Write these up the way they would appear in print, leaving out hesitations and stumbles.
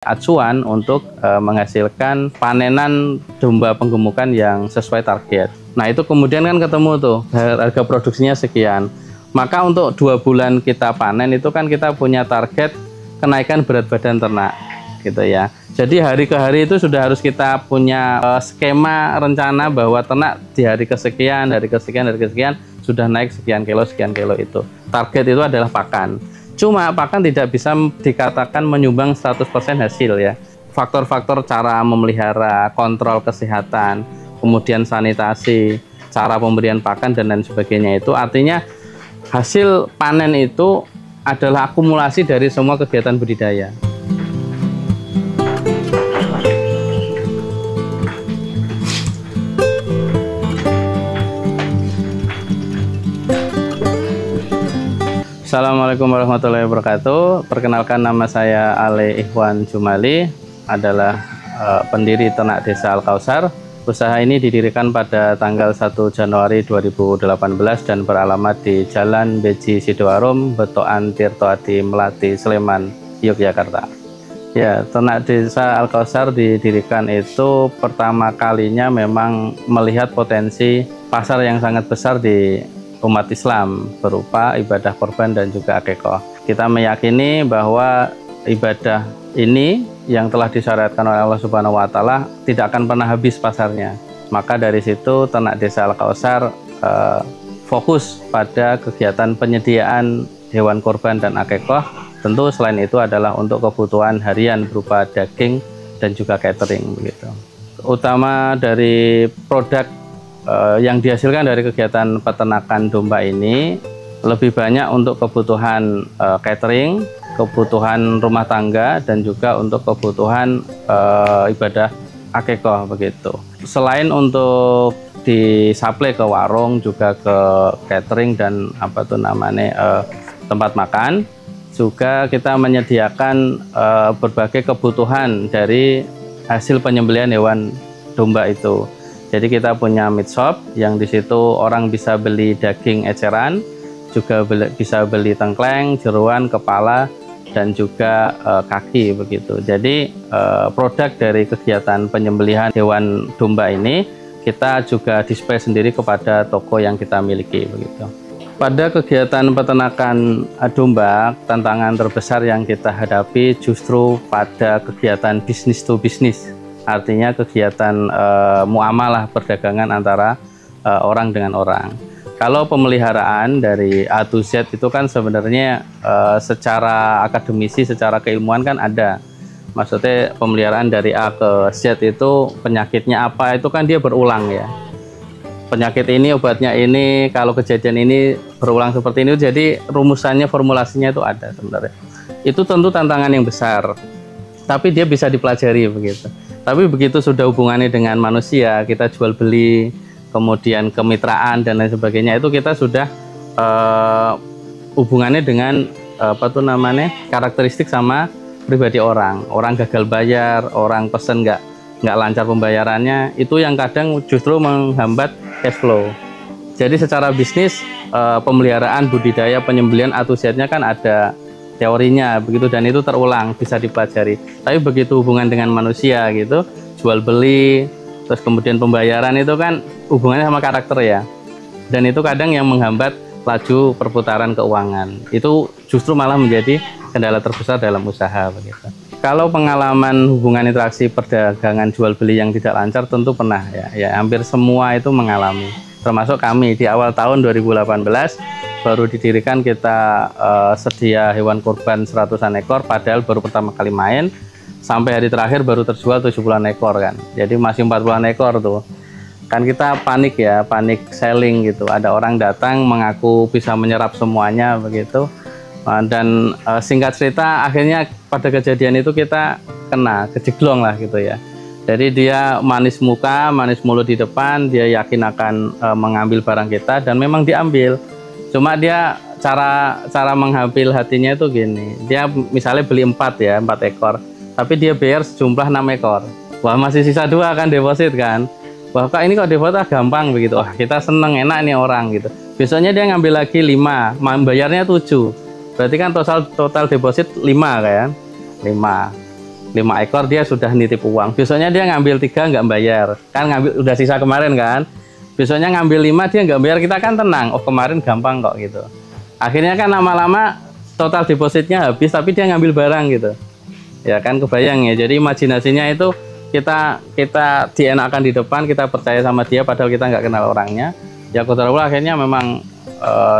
acuan untuk menghasilkan panenan domba penggemukan yang sesuai target. Nah itu kemudian kan ketemu tuh harga produksinya sekian. Maka untuk 2 bulan kita panen itu kan kita punya target kenaikan berat badan ternak gitu ya. Jadi hari ke hari itu sudah harus kita punya skema rencana bahwa ternak di hari kesekian, hari kesekian sudah naik sekian kilo itu. Target itu adalah pakan. Cuma pakan tidak bisa dikatakan menyumbang 100% hasil ya. Faktor-faktor cara memelihara, kontrol kesehatan, kemudian sanitasi, cara pemberian pakan dan lain sebagainya itu artinya hasil panen itu adalah akumulasi dari semua kegiatan budidaya. Assalamualaikum warahmatullahi wabarakatuh. Perkenalkan, nama saya Ale Ikhwan Jumali, adalah pendiri Ternak Desa Al-Kausar. Usaha ini didirikan pada tanggal 1 Januari 2018 dan beralamat di Jalan Beji Sidoarum, Betokan Tirtoadi, Melati, Sleman, Yogyakarta. Ya, Ternak Desa Al-Kausar didirikan itu pertama kalinya memang melihat potensi pasar yang sangat besar di umat Islam berupa ibadah korban dan juga akikoh. Kita meyakini bahwa ibadah ini yang telah disyariatkan oleh Allah Subhanahu wa Ta'ala tidak akan pernah habis pasarnya. Maka dari situ Ternak Desa Al-Kausar fokus pada kegiatan penyediaan hewan korban dan akikoh. Tentu selain itu adalah untuk kebutuhan harian berupa daging dan juga catering begitu. Utama dari produk yang dihasilkan dari kegiatan peternakan domba ini lebih banyak untuk kebutuhan catering, kebutuhan rumah tangga, dan juga untuk kebutuhan ibadah akikoh begitu. Selain untuk disuplai ke warung, juga ke catering dan tempat makan, juga kita menyediakan berbagai kebutuhan dari hasil penyembelihan hewan domba itu. Jadi kita punya meat shop yang di situ orang bisa beli daging eceran, juga bisa beli tengkleng, jeroan, kepala, dan juga kaki begitu. Jadi produk dari kegiatan penyembelihan hewan domba ini kita juga display sendiri kepada toko yang kita miliki begitu. Pada kegiatan peternakan domba, tantangan terbesar yang kita hadapi justru pada kegiatan bisnis to bisnis. Artinya kegiatan muamalah perdagangan antara orang dengan orang. Kalau pemeliharaan dari A to Z itu kan sebenarnya secara akademisi, secara keilmuan kan ada. Maksudnya pemeliharaan dari A ke Z itu penyakitnya apa, itu kan dia berulang ya. Penyakit ini, obatnya ini, kalau kejadian ini berulang seperti ini, jadi rumusannya, formulasinya itu ada sebenarnya. Itu tentu tantangan yang besar, tapi dia bisa dipelajari begitu. Tapi begitu sudah hubungannya dengan manusia, kita jual beli, kemudian kemitraan dan lain sebagainya, itu kita sudah hubungannya dengan karakteristik sama pribadi orang. Orang gagal bayar, orang pesen nggak lancar pembayarannya, itu yang kadang justru menghambat cash flow. Jadi secara bisnis, pemeliharaan, budidaya, penyembelihan A to Z-nya kan ada teorinya begitu, dan itu terulang, bisa dipelajari. Tapi begitu hubungan dengan manusia gitu, jual beli, terus kemudian pembayaran, itu kan hubungannya sama karakter ya, dan itu kadang yang menghambat laju perputaran keuangan. Itu justru malah menjadi kendala terbesar dalam usaha begitu. Kalau pengalaman hubungan interaksi perdagangan jual beli yang tidak lancar tentu pernah ya, hampir semua itu mengalami, termasuk kami di awal tahun 2018 baru didirikan kita sedia hewan kurban 100-an ekor, padahal baru pertama kali main, sampai hari terakhir baru terjual 70-an ekor kan. Jadi masih 40-an ekor tuh. Kan kita panik ya, panik selling gitu. Ada orang datang mengaku bisa menyerap semuanya begitu. Dan singkat cerita akhirnya pada kejadian itu kita kena, kejeglong lah gitu ya. Jadi dia manis muka, manis mulut di depan, dia yakin akan mengambil barang kita, dan memang diambil. Cuma dia cara mengambil hatinya itu gini, dia misalnya beli 4 ekor, tapi dia bayar sejumlah 6 ekor. Wah, masih sisa 2 kan deposit kan. Wah, kak ini kok deposit gampang begitu. Wah, kita seneng, enak nih orang gitu. Besoknya dia ngambil lagi 5, bayarnya 7. Berarti kan total deposit 5 kan. 5. 5 ekor dia sudah nitip uang, besoknya dia ngambil 3 nggak bayar, kan ngambil udah sisa kemarin kan, besoknya ngambil 5 dia nggak bayar, kita kan tenang, oh kemarin gampang kok gitu. Akhirnya kan lama-lama total depositnya habis tapi dia ngambil barang gitu. Ya kan kebayang ya, jadi imajinasinya itu kita dienakan di depan, kita percaya sama dia padahal kita nggak kenal orangnya. Ya kodarullah akhirnya memang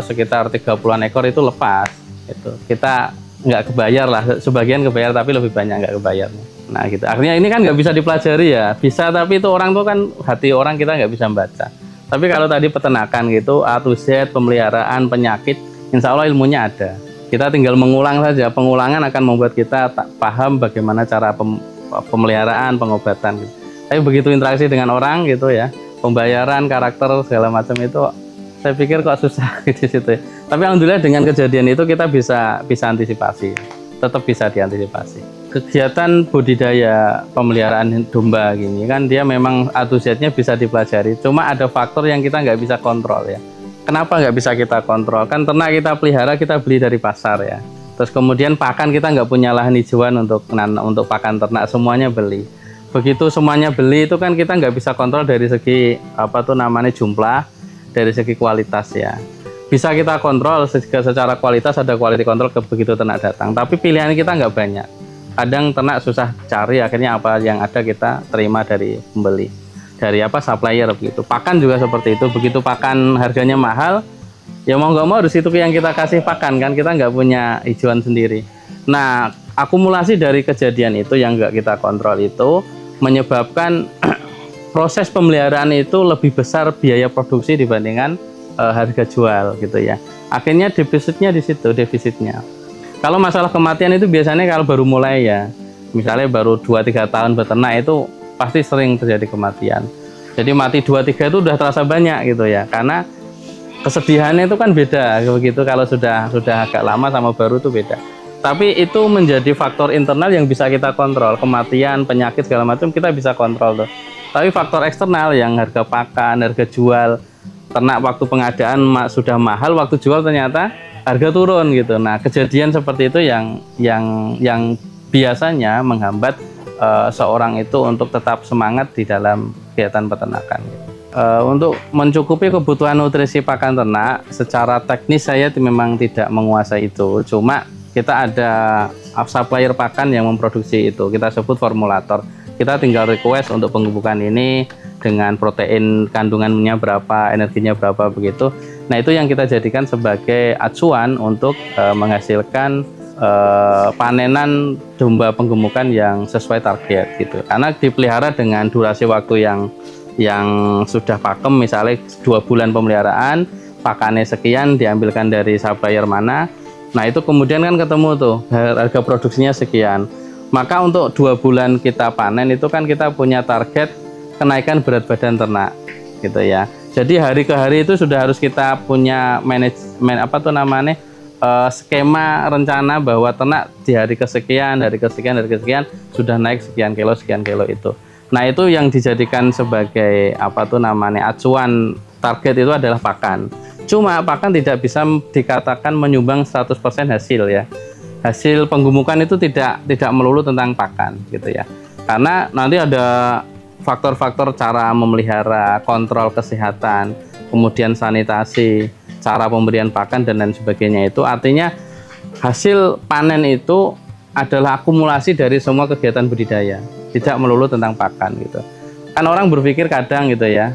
sekitar 30-an ekor itu lepas. Itu kita nggak kebayar lah, sebagian kebayar tapi lebih banyak nggak kebayar. Nah gitu, akhirnya ini kan nggak bisa dipelajari ya, bisa tapi itu orang tuh kan hati orang kita nggak bisa baca. Tapi kalau tadi peternakan gitu, A to Z, pemeliharaan, penyakit, insya Allah ilmunya ada. Kita tinggal mengulang saja, pengulangan akan membuat kita paham bagaimana cara pemeliharaan, pengobatan gitu. Tapi begitu interaksi dengan orang gitu ya, pembayaran, karakter segala macam itu saya pikir kok susah di situ. Tapi alhamdulillah dengan kejadian itu kita bisa antisipasi, tetap bisa diantisipasi. Kegiatan budidaya pemeliharaan domba gini kan dia memang A to Z-nya bisa dipelajari, cuma ada faktor yang kita nggak bisa kontrol ya. Kenapa nggak bisa kita kontrol? Kan ternak kita pelihara, kita beli dari pasar ya. Terus kemudian pakan kita nggak punya lahan hijauan untuk pakan ternak, semuanya beli. Begitu semuanya beli itu kan kita nggak bisa kontrol dari segi jumlah, dari segi kualitas ya. Bisa kita kontrol secara kualitas, ada quality control begitu ternak datang. Tapi pilihan kita nggak banyak. Kadang ternak susah cari, akhirnya apa yang ada kita terima dari pembeli. Dari supplier begitu. Pakan juga seperti itu, begitu pakan harganya mahal ya mau nggak mau harus itu yang kita kasih pakan kan, kita nggak punya hijauan sendiri. Nah akumulasi dari kejadian itu yang nggak kita kontrol itu menyebabkan proses pemeliharaan itu lebih besar biaya produksi dibandingkan harga jual gitu ya. Akhirnya defisitnya di situ, defisitnya. Kalau masalah kematian itu biasanya kalau baru mulai ya, misalnya baru 2-3 tahun beternak itu pasti sering terjadi kematian. Jadi mati 2-3 itu udah terasa banyak gitu ya, karena kesedihannya itu kan beda begitu kalau sudah agak lama sama baru itu beda. Tapi itu menjadi faktor internal yang bisa kita kontrol, kematian, penyakit segala macam kita bisa kontrol tuh. Tapi faktor eksternal yang harga pakan, harga jual ternak waktu pengadaan sudah mahal, waktu jual ternyata harga turun gitu. Nah kejadian seperti itu yang biasanya menghambat seorang itu untuk tetap semangat di dalam kegiatan peternakan. Untuk mencukupi kebutuhan nutrisi pakan ternak, secara teknis saya memang tidak menguasai itu. Cuma kita ada supplier pakan yang memproduksi itu, kita sebut formulator. Kita tinggal request untuk penggemukan ini dengan protein kandungannya berapa, energinya berapa begitu. Nah itu yang kita jadikan sebagai acuan untuk menghasilkan panenan domba penggemukan yang sesuai target gitu. Karena dipelihara dengan durasi waktu yang sudah pakem, misalnya 2 bulan pemeliharaan, pakannya sekian diambilkan dari supplier mana. Nah itu kemudian kan ketemu tuh harga produksinya sekian. Maka untuk 2 bulan kita panen itu kan kita punya target kenaikan berat badan ternak gitu ya. Jadi hari ke hari itu sudah harus kita punya manajemen skema rencana bahwa ternak di hari kesekian sudah naik sekian kilo itu. Nah itu yang dijadikan sebagai acuan target itu adalah pakan. Cuma pakan tidak bisa dikatakan menyumbang 100% hasil ya. Hasil penggemukan itu tidak melulu tentang pakan gitu ya. Karena nanti ada faktor-faktor cara memelihara, kontrol kesehatan, kemudian sanitasi, cara pemberian pakan dan lain sebagainya. Itu artinya hasil panen itu adalah akumulasi dari semua kegiatan budidaya, tidak melulu tentang pakan gitu. Kan orang berpikir kadang gitu ya,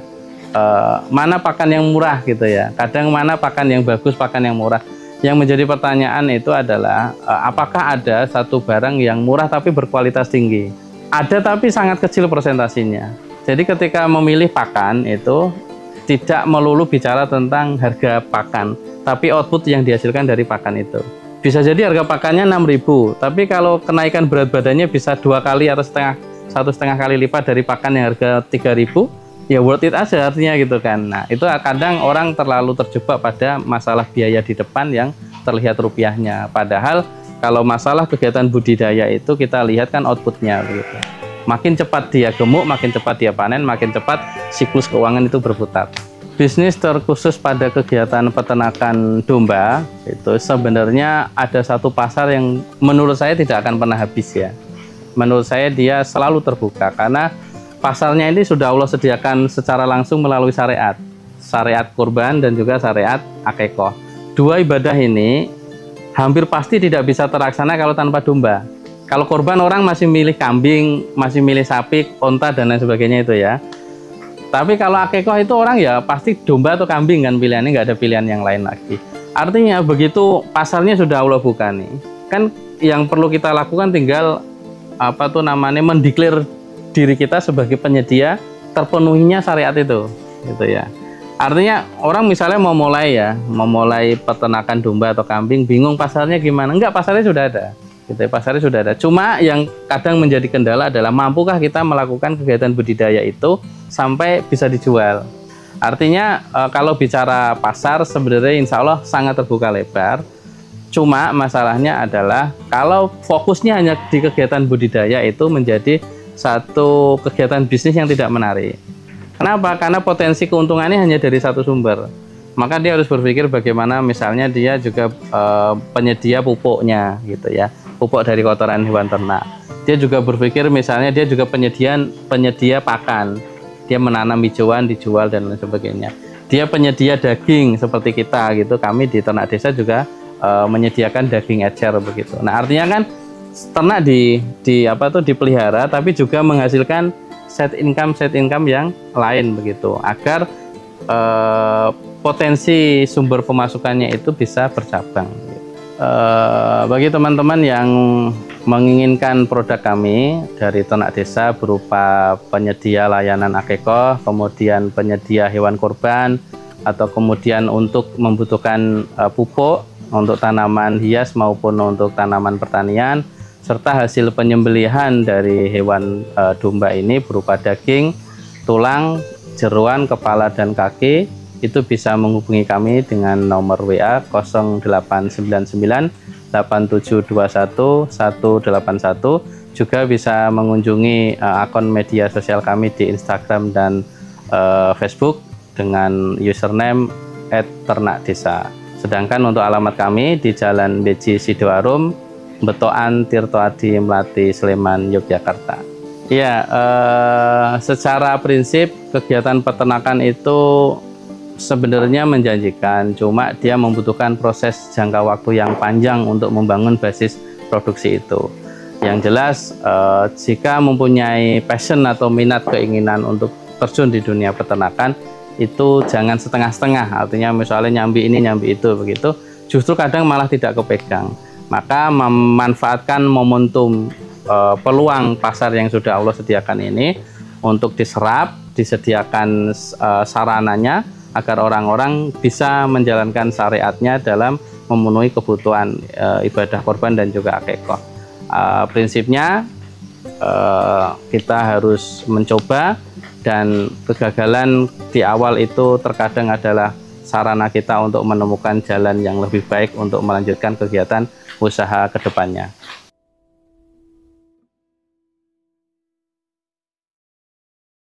mana pakan yang murah gitu ya, kadang mana pakan yang bagus, pakan yang murah. Yang menjadi pertanyaan itu adalah apakah ada satu barang yang murah tapi berkualitas tinggi? Ada tapi sangat kecil persentasinya. Jadi ketika memilih pakan itu tidak melulu bicara tentang harga pakan, tapi output yang dihasilkan dari pakan itu. Bisa jadi harga pakannya 6.000, tapi kalau kenaikan berat badannya bisa 2 kali atau 1,5 kali lipat dari pakan yang harga 3.000, ya worth it aja artinya gitu kan. Nah itu kadang orang terlalu terjebak pada masalah biaya di depan yang terlihat rupiahnya. Padahal kalau masalah kegiatan budidaya itu kita lihat kan outputnya gitu. Makin cepat dia gemuk, makin cepat dia panen, makin cepat siklus keuangan itu berputar. Bisnis terkhusus pada kegiatan peternakan domba itu sebenarnya ada satu pasar yang menurut saya tidak akan pernah habis ya. menurut saya dia selalu terbuka, karena pasarnya ini sudah Allah sediakan secara langsung melalui syariat kurban dan juga syariat akikoh. Dua ibadah ini hampir pasti tidak bisa terlaksana kalau tanpa domba. Kalau kurban orang masih milih kambing, masih milih sapi, onta dan lain sebagainya itu ya. Tapi kalau akikoh itu orang ya pasti domba atau kambing kan pilihannya, nggak ada pilihan yang lain lagi. Artinya begitu pasarnya sudah Allah buka nih, kan yang perlu kita lakukan tinggal mendeklar diri kita sebagai penyedia terpenuhinya syariat itu, gitu ya. Artinya orang misalnya mau mulai peternakan domba atau kambing, bingung pasarnya gimana? Enggak, pasarnya sudah ada. Gitu ya, pasarnya sudah ada. Cuma yang kadang menjadi kendala adalah mampukah kita melakukan kegiatan budidaya itu sampai bisa dijual. Artinya kalau bicara pasar sebenarnya insya Allah sangat terbuka lebar. Cuma masalahnya adalah kalau fokusnya hanya di kegiatan budidaya itu menjadi satu kegiatan bisnis yang tidak menarik. Kenapa? Karena potensi keuntungannya hanya dari satu sumber. Maka dia harus berpikir bagaimana misalnya dia juga penyedia pupuknya gitu ya, pupuk dari kotoran hewan ternak. Dia juga berpikir misalnya dia juga penyedia pakan. Dia menanam hijauan, dijual dan lain sebagainya. Dia penyedia daging seperti kita gitu. Kami di Ternak Desa juga menyediakan daging ecer begitu. Nah, artinya kan ternak dipelihara tapi juga menghasilkan set income yang lain begitu, agar potensi sumber pemasukannya itu bisa bercabang. Bagi teman-teman yang menginginkan produk kami dari Ternak Desa berupa penyedia layanan akikoh, kemudian penyedia hewan kurban, atau kemudian untuk membutuhkan pupuk untuk tanaman hias maupun untuk tanaman pertanian, serta hasil penyembelihan dari hewan domba ini berupa daging, tulang, jeroan, kepala, dan kaki, itu bisa menghubungi kami dengan nomor WA 0899 8721 181. Juga bisa mengunjungi akun media sosial kami di Instagram dan Facebook dengan username @ternakdesa. Sedangkan untuk alamat kami di Jalan Beji Sidoarum, Betoan, Tirto Adi, Melati, Sleman, Yogyakarta. Ya, secara prinsip kegiatan peternakan itu sebenarnya menjanjikan, cuma dia membutuhkan proses jangka waktu yang panjang untuk membangun basis produksi itu. Yang jelas, jika mempunyai passion atau minat keinginan untuk terjun di dunia peternakan, itu jangan setengah-setengah, artinya misalnya nyambi ini nyambi itu begitu, justru kadang malah tidak kepegang. Maka memanfaatkan momentum peluang pasar yang sudah Allah sediakan ini untuk diserap, disediakan sarananya agar orang-orang bisa menjalankan syariatnya dalam memenuhi kebutuhan ibadah korban dan juga akikoh. Prinsipnya kita harus mencoba, dan kegagalan di awal itu terkadang adalah sarana kita untuk menemukan jalan yang lebih baik untuk melanjutkan kegiatan usaha ke depannya.